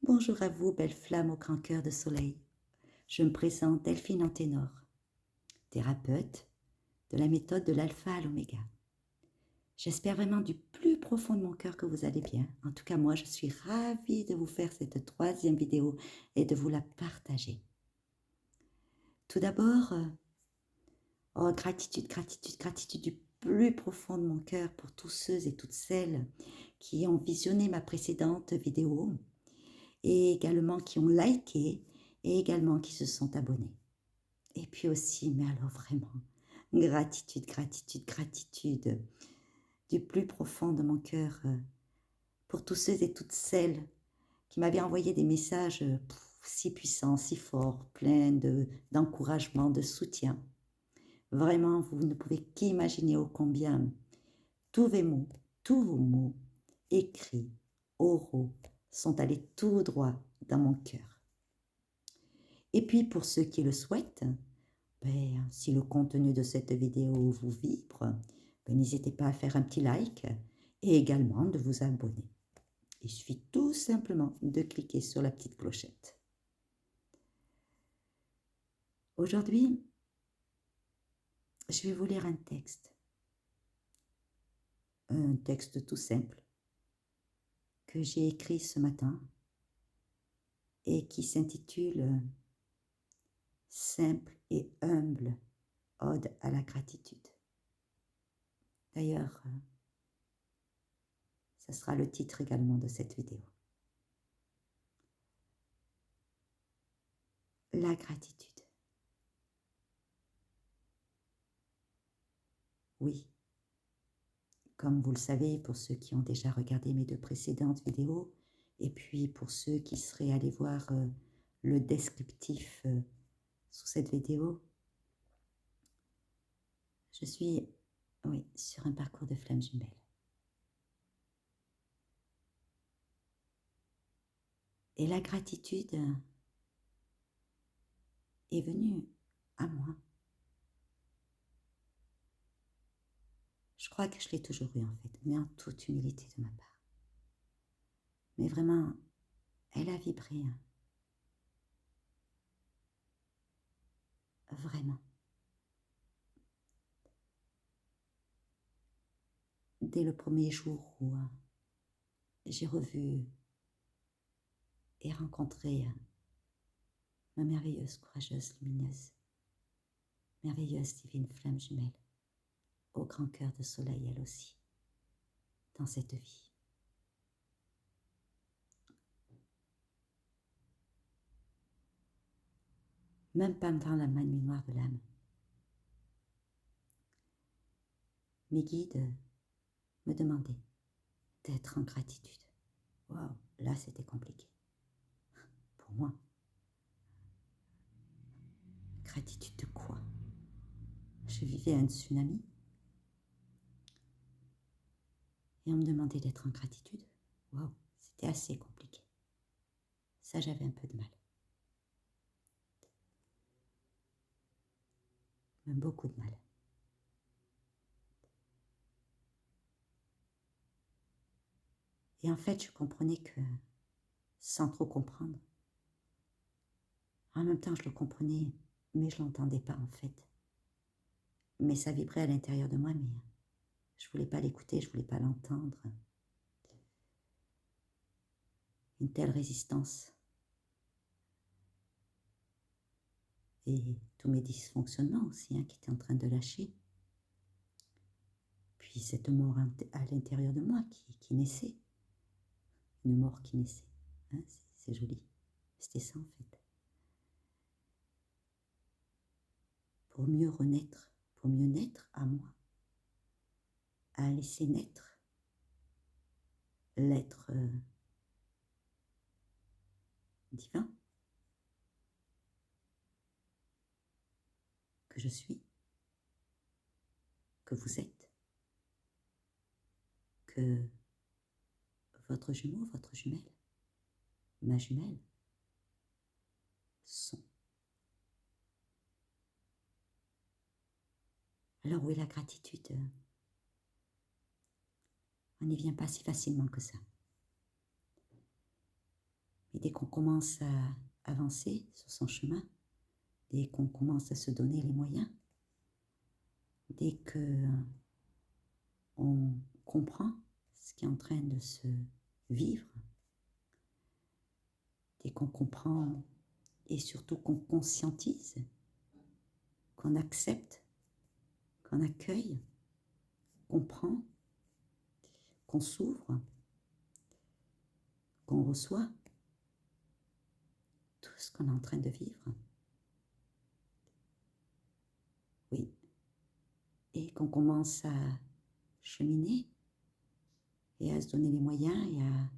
Bonjour à vous, belle flamme au grand cœur de soleil. Je me présente Delphine Anténor, thérapeute de la méthode de l'alpha à l'oméga. J'espère vraiment du plus profond de mon cœur que vous allez bien. En tout cas, moi, je suis ravie de vous faire cette troisième vidéo et de vous la partager. Tout d'abord, gratitude, gratitude, gratitude du plus profond de mon cœur pour tous ceux et toutes celles qui ont visionné ma précédente vidéo et également qui ont liké et également qui se sont abonnés. Et puis aussi, mais alors vraiment, gratitude, gratitude, gratitude du plus profond de mon cœur pour tous ceux et toutes celles qui m'avaient envoyé des messages si puissants, si forts, pleins d'encouragement, de soutien. Vraiment, vous ne pouvez qu'imaginer ô combien tous vos mots, écrits, oraux, sont allés tout droit dans mon cœur. Et puis pour ceux qui le souhaitent, si le contenu de cette vidéo vous vibre, n'hésitez pas à faire un petit like et également de vous abonner. Il suffit tout simplement de cliquer sur la petite clochette. Aujourd'hui, je vais vous lire un texte tout simple que j'ai écrit ce matin et qui s'intitule « Simple et humble ode à la gratitude ». D'ailleurs, ce sera le titre également de cette vidéo. La gratitude. Oui, comme vous le savez, pour ceux qui ont déjà regardé mes deux précédentes vidéos, et puis pour ceux qui seraient allés voir le descriptif sous cette vidéo, je suis, oui, sur un parcours de flammes jumelles. Et la gratitude est venue à moi. Je crois que je l'ai toujours eu en fait, mais en toute humilité de ma part. Mais vraiment, elle a vibré. Vraiment. Dès le premier jour où j'ai revu et rencontré ma merveilleuse, courageuse, lumineuse, merveilleuse divine flamme jumelle, au grand cœur de soleil elle aussi, dans cette vie. Même pendant la nuit noire de l'âme, mes guides me demandaient d'être en gratitude. Waouh, là c'était compliqué. Pour moi. Gratitude de quoi? Je vivais un tsunami et on me demandait d'être en gratitude. Waouh, c'était assez compliqué. Ça, j'avais un peu de mal. Même beaucoup de mal. Et en fait, je comprenais que, sans trop comprendre, en même temps, je le comprenais, mais je ne l'entendais pas en fait. Mais ça vibrait à l'intérieur de moi, mais je ne voulais pas l'écouter, je ne voulais pas l'entendre. Une telle résistance. Et tous mes dysfonctionnements aussi, qui étaient en train de lâcher. Puis cette mort à l'intérieur de moi qui naissait. Une mort qui naissait. C'est joli. C'était ça en fait. Pour mieux renaître, pour mieux naître à moi. À laisser naître l'être divin que je suis, que vous êtes, que votre jumeau, votre jumelle, ma jumelle, sont. Alors où est la gratitude? On n'y vient pas si facilement que ça. Et dès qu'on commence à avancer sur son chemin, dès qu'on commence à se donner les moyens, dès qu'on comprend ce qui est en train de se vivre, dès qu'on comprend et surtout qu'on conscientise, qu'on accepte, qu'on accueille, qu'on prend, qu'on s'ouvre, qu'on reçoit tout ce qu'on est en train de vivre. Oui. Et qu'on commence à cheminer et à se donner les moyens et à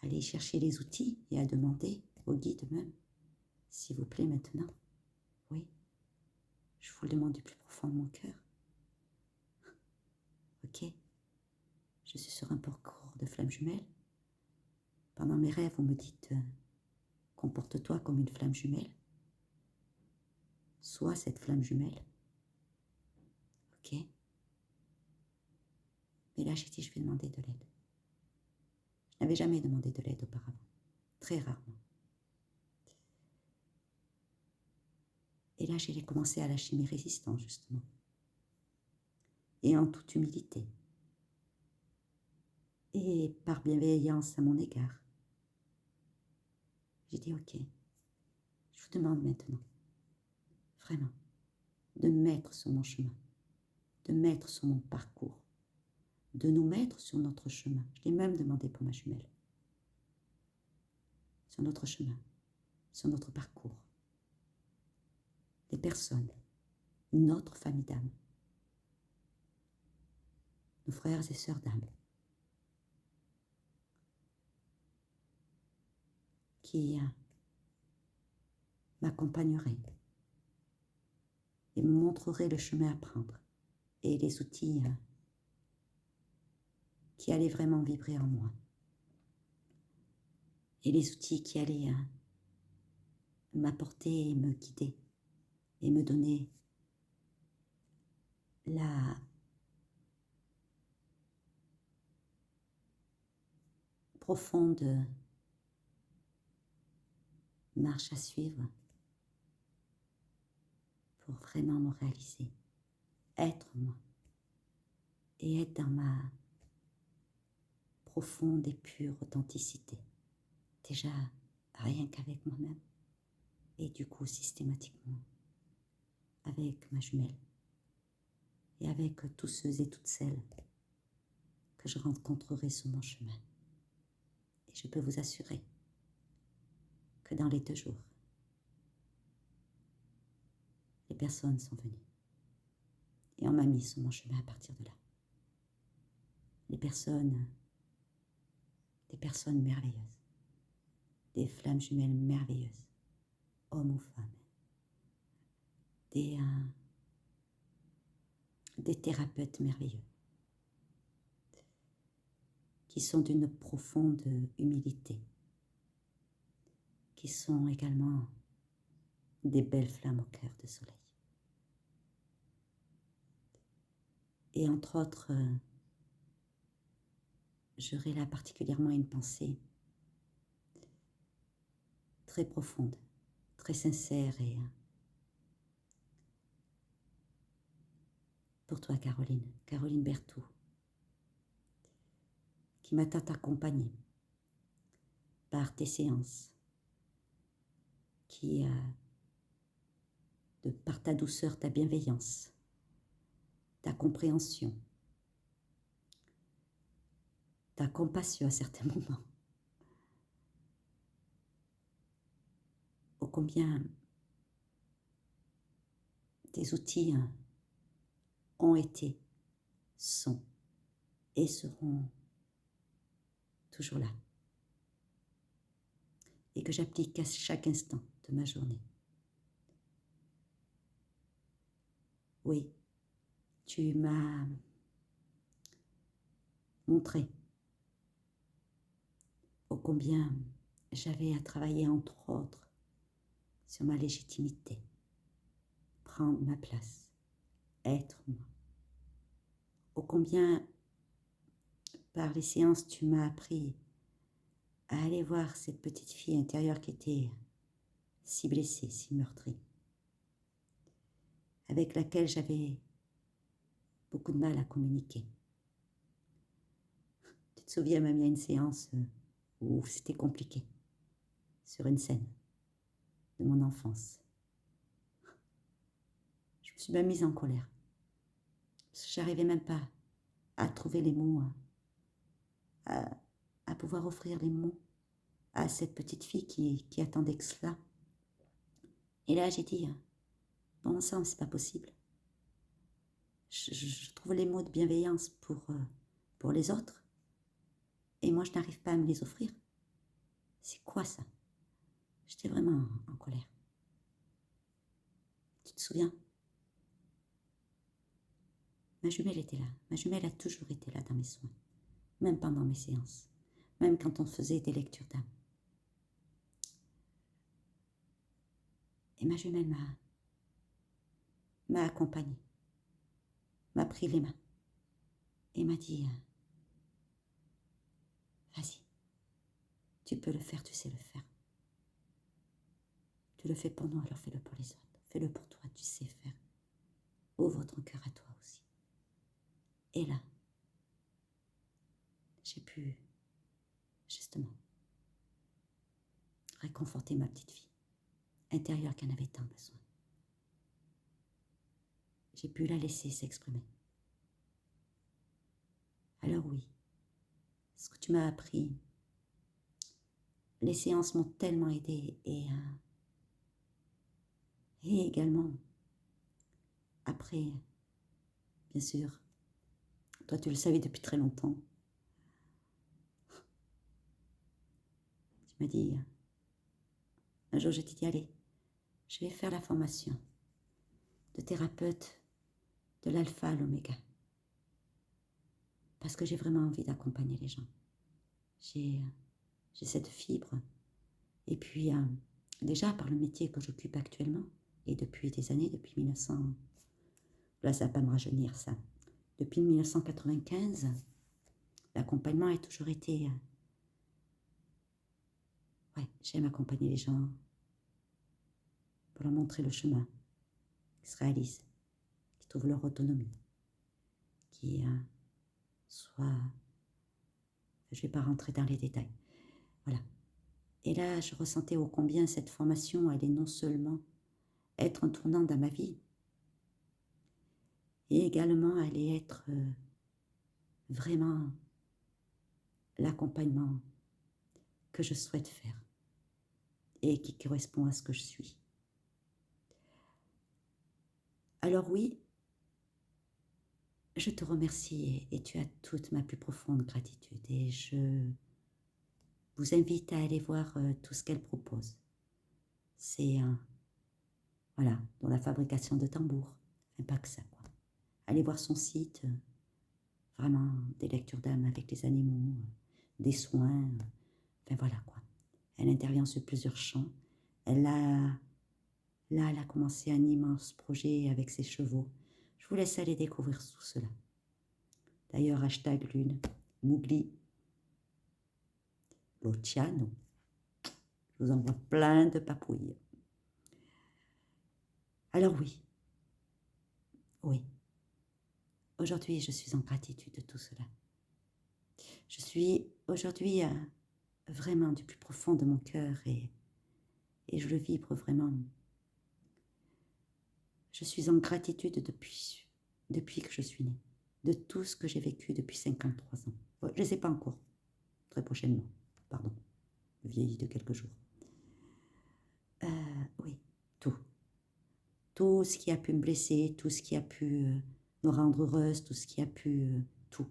aller chercher les outils et à demander au guide même, s'il vous plaît maintenant, oui, je vous le demande du plus profond de mon cœur. Ok, je suis sur un parcours de flamme jumelle. Pendant mes rêves, vous me dites, comporte-toi comme une flamme jumelle. Sois cette flamme jumelle. Ok. Mais là, j'ai dit, je vais demander de l'aide. Je n'avais jamais demandé de l'aide auparavant. Très rarement. Et là, j'ai commencé à lâcher mes résistances, justement. Et en toute humilité. Et par bienveillance à mon égard. J'ai dit, ok, je vous demande maintenant, vraiment, de me mettre sur mon chemin, de me mettre sur mon parcours, de nous mettre sur notre chemin. Je l'ai même demandé pour ma jumelle. Sur notre chemin, sur notre parcours. Les personnes, notre famille d'âme, nos frères et sœurs d'âme, qui m'accompagneraient et me montreraient le chemin à prendre et les outils qui allaient vraiment vibrer en moi. Et les outils qui allaient m'apporter et me guider et me donner la profonde marche à suivre pour vraiment me réaliser, être moi et être dans ma profonde et pure authenticité. Déjà, rien qu'avec moi-même et du coup systématiquement avec ma jumelle et avec tous ceux et toutes celles que je rencontrerai sur mon chemin. Et je peux vous assurer que dans les 2 jours, les personnes sont venues et on m'a mis sur mon chemin à partir de là. Des personnes merveilleuses, des flammes jumelles merveilleuses, hommes ou femmes, des thérapeutes merveilleux, qui sont d'une profonde humilité, qui sont également des belles flammes au cœur de soleil. Et entre autres, j'aurai là particulièrement une pensée très profonde, très sincère et pour toi, Caroline Berthoud, qui m'a tant accompagnée par tes séances, qui par ta douceur, ta bienveillance, ta compréhension, ta compassion à certains moments, ô combien tes outils ont été, sont et seront toujours là, et que j'applique à chaque instant de ma journée. Oui, tu m'as montré ô combien j'avais à travailler entre autres sur ma légitimité, prendre ma place, être moi. Ô combien par les séances tu m'as appris à aller voir cette petite fille intérieure qui était si blessée, si meurtrie, avec laquelle j'avais beaucoup de mal à communiquer. Tu te souviens, même il y a une séance où c'était compliqué, sur une scène de mon enfance. Je me suis même mise en colère, parce que j'arrivais même pas à trouver les mots, à pouvoir offrir les mots à cette petite fille qui attendait que cela. Et là, j'ai dit, bon sang, c'est pas possible. Je trouve les mots de bienveillance pour les autres, et moi, je n'arrive pas à me les offrir. C'est quoi ça? J'étais vraiment en colère. Tu te souviens? Ma jumelle était là. Ma jumelle a toujours été là dans mes soins, même pendant mes séances, même quand on faisait des lectures d'âme. Et ma jumelle m'a accompagnée, m'a pris les mains et m'a dit, vas-y, tu peux le faire, tu sais le faire. Tu le fais pour nous, alors fais-le pour les autres. Fais-le pour toi, tu sais faire. Ouvre ton cœur à toi aussi. Et là, j'ai pu, justement, réconforter ma petite fille intérieure qui en avait tant besoin. J'ai pu la laisser s'exprimer. Alors oui, ce que tu m'as appris, les séances m'ont tellement aidée et également, après, bien sûr, toi tu le savais depuis très longtemps, tu m'as dit, un jour je t'ai dit, allez, je vais faire la formation de thérapeute de l'alpha à l'oméga. Parce que j'ai vraiment envie d'accompagner les gens. J'ai cette fibre. Et puis, déjà, par le métier que j'occupe actuellement, et depuis des années, depuis 1900... Là, ça va pas me rajeunir, ça. Depuis 1995, l'accompagnement a toujours été... ouais, j'aime accompagner les gens pour leur montrer le chemin, qui se réalisent, qui trouvent leur autonomie, qui soient... Je ne vais pas rentrer dans les détails. Voilà. Et là, je ressentais ô combien cette formation allait non seulement être un tournant dans ma vie, et également allait être vraiment l'accompagnement que je souhaite faire et qui correspond à ce que je suis. Alors oui, je te remercie et tu as toute ma plus profonde gratitude et je vous invite à aller voir tout ce qu'elle propose. C'est voilà, dans la fabrication de tambours, pas que ça quoi. Allez voir son site, vraiment des lectures d'âme avec les animaux, des soins, enfin voilà quoi. Elle intervient sur plusieurs champs. Elle a commencé un immense projet avec ses chevaux. Je vous laisse aller découvrir tout cela. D'ailleurs, #lune, Mougli, Luciano. Je vous envoie plein de papouilles. Alors oui, aujourd'hui je suis en gratitude de tout cela. Je suis aujourd'hui vraiment du plus profond de mon cœur et je le vibre vraiment. Je suis en gratitude depuis que je suis née, de tout ce que j'ai vécu depuis 53 ans. Je ne sais pas encore, très prochainement, pardon, je vieillis de quelques jours. Oui, tout. Tout ce qui a pu me blesser, tout ce qui a pu me rendre heureuse, tout ce qui a pu... tout.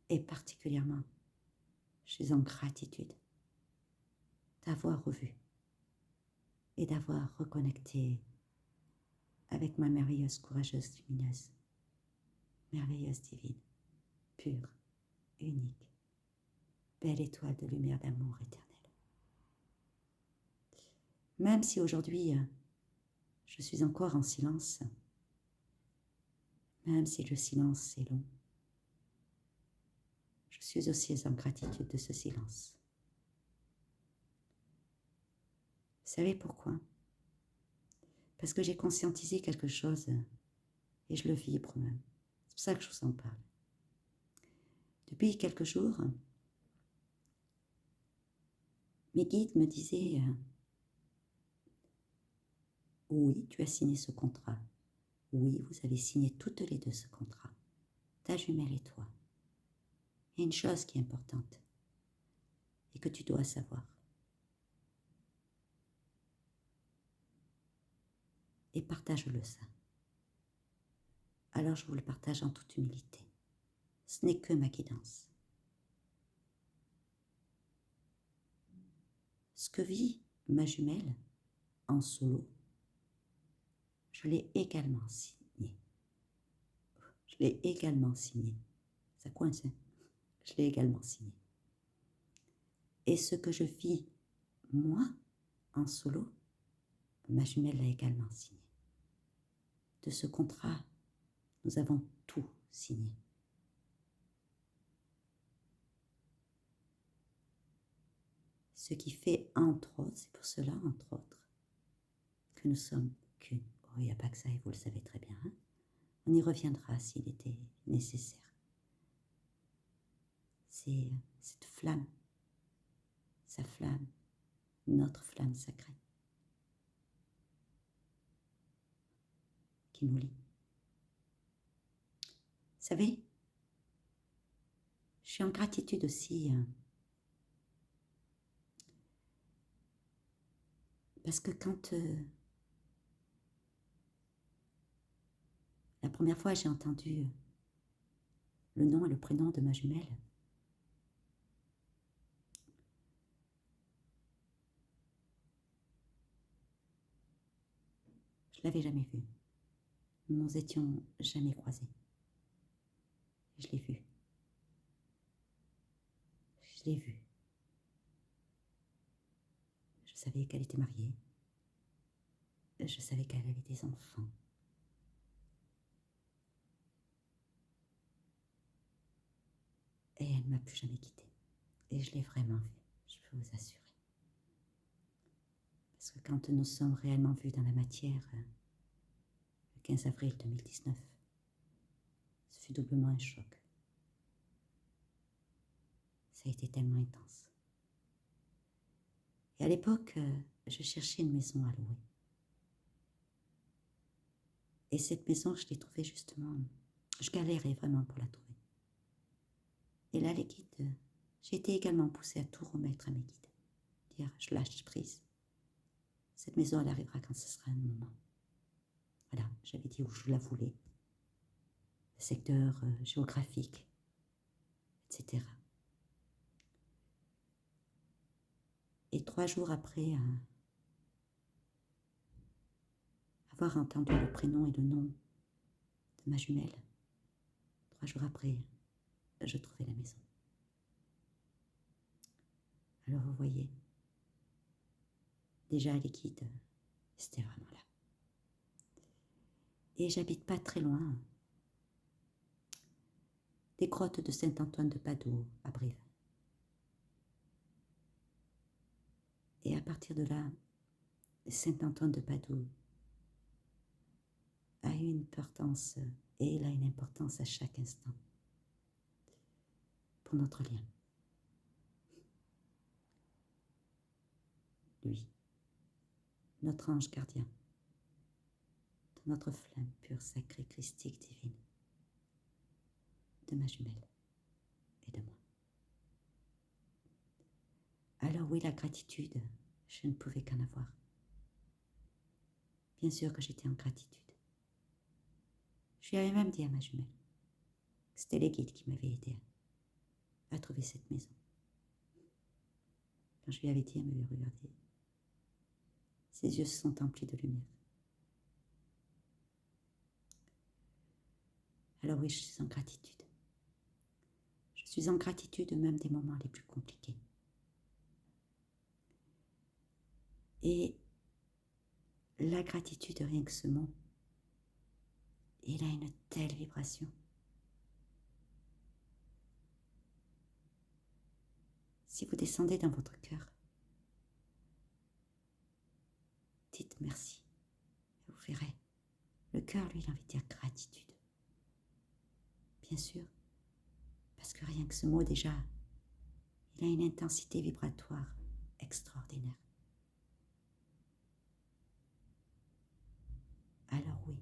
Et particulièrement, je suis en gratitude d'avoir revu et d'avoir reconnecté avec ma merveilleuse, courageuse, lumineuse, merveilleuse, divine, pure, unique, belle étoile de lumière d'amour éternel. Même si aujourd'hui, je suis encore en silence, même si le silence est long, Je suis aussi en gratitude de ce silence. Vous savez pourquoi? Parce que j'ai conscientisé quelque chose et je le vibre même. C'est pour ça que je vous en parle. Depuis quelques jours, mes guides me disaient oui, tu as signé ce contrat. Oui, vous avez signé toutes les deux ce contrat. Ta jumelle et toi. Il y a une chose qui est importante et que tu dois savoir. Et partage-le ça. Alors je vous le partage en toute humilité. Ce n'est que ma guidance. Ce que vit ma jumelle en solo, je l'ai également signé. Je l'ai également signé. Ça coince, hein? Je l'ai également signé. Et ce que je vis, moi, en solo, ma jumelle l'a également signé. De ce contrat, nous avons tout signé. Ce qui fait, entre autres, c'est pour cela, entre autres, que nous sommes qu'une. Oh, il n'y a pas que ça, et vous le savez très bien. Hein? On y reviendra s'il était nécessaire. C'est cette flamme, sa flamme, notre flamme sacrée, qui nous lie. Vous savez, je suis en gratitude aussi parce que quand la première fois j'ai entendu le nom et le prénom de ma jumelle, je ne l'avais jamais vue. Nous ne nous étions jamais croisés. Je l'ai vue. Je l'ai vue. Je savais qu'elle était mariée. Je savais qu'elle avait des enfants. Et elle ne m'a plus jamais quittée. Et je l'ai vraiment vue, je peux vous assurer. Parce que quand nous sommes réellement vus dans la matière, le 15 avril 2019, ce fut doublement un choc. Ça a été tellement intense. Et à l'époque, je cherchais une maison à louer. Et cette maison, je l'ai trouvée justement, je galérais vraiment pour la trouver. Et là, les guides, j'ai été également poussée à tout remettre à mes guides. Dire, je lâche prise. Cette maison, elle arrivera quand ce sera un moment. Voilà, j'avais dit où je la voulais. Le secteur géographique, etc. Et 3 jours après avoir entendu le prénom et le nom de ma jumelle, 3 jours après, je trouvais la maison. Alors vous voyez, déjà les guides, c'était vraiment là. Et j'habite pas très loin des grottes de Saint-Antoine de Padoue à Brive. Et à partir de là, Saint-Antoine de Padoue a une importance, et il a une importance à chaque instant pour notre lien. Lui, notre ange gardien, de notre flamme pure, sacrée, christique, divine, de ma jumelle et de moi. Alors oui, la gratitude, je ne pouvais qu'en avoir. Bien sûr que j'étais en gratitude. Je lui avais même dit à ma jumelle que c'était les guides qui m'avaient aidé à trouver cette maison. Quand je lui avais dit, elle m'avait regardé. Ses yeux se sont emplis de lumière. Alors oui, je suis en gratitude. Je suis en gratitude même des moments les plus compliqués. Et la gratitude, rien que ce mot, il a une telle vibration. Si vous descendez dans votre cœur, dites merci. Vous verrez, le cœur, lui, il a envie de dire gratitude. Bien sûr, parce que rien que ce mot déjà, il a une intensité vibratoire extraordinaire. Alors oui,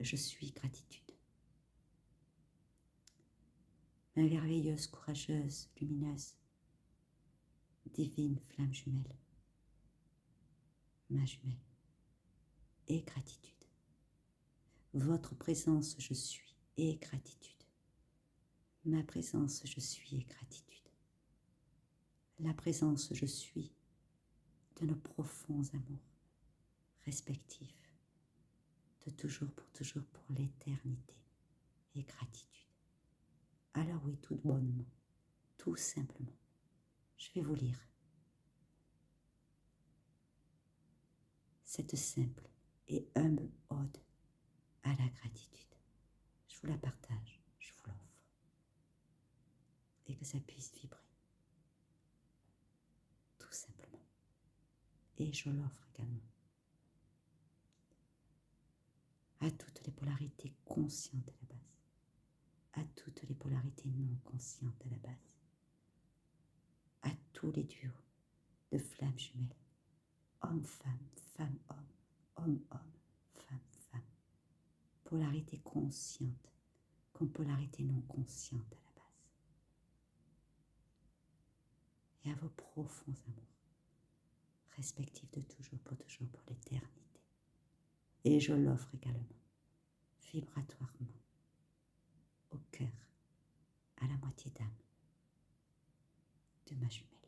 je suis gratitude. Ma merveilleuse, courageuse, lumineuse, divine flamme jumelle, ma jumelle, et gratitude. Votre présence, je suis, et gratitude. Ma présence, je suis, et gratitude. La présence, je suis, de nos profonds amours, respectifs, de toujours pour l'éternité, et gratitude. Alors oui, tout bonnement, tout simplement, je vais vous lire cette simple et humble ode à la gratitude. Je vous la partage, je vous l'offre, et que ça puisse vibrer, tout simplement. Et je l'offre également à toutes les polarités conscientes à la base, à toutes les polarités non conscientes à la base, à tous les duos de flammes jumelles, homme-femme, femme-homme, homme-homme, femme-femme, polarité consciente comme polarité non consciente à la base, et à vos profonds amours, respectifs de toujours pour l'éternité. Et je l'offre également, vibratoirement, au cœur, à la moitié d'âme de ma jumelle.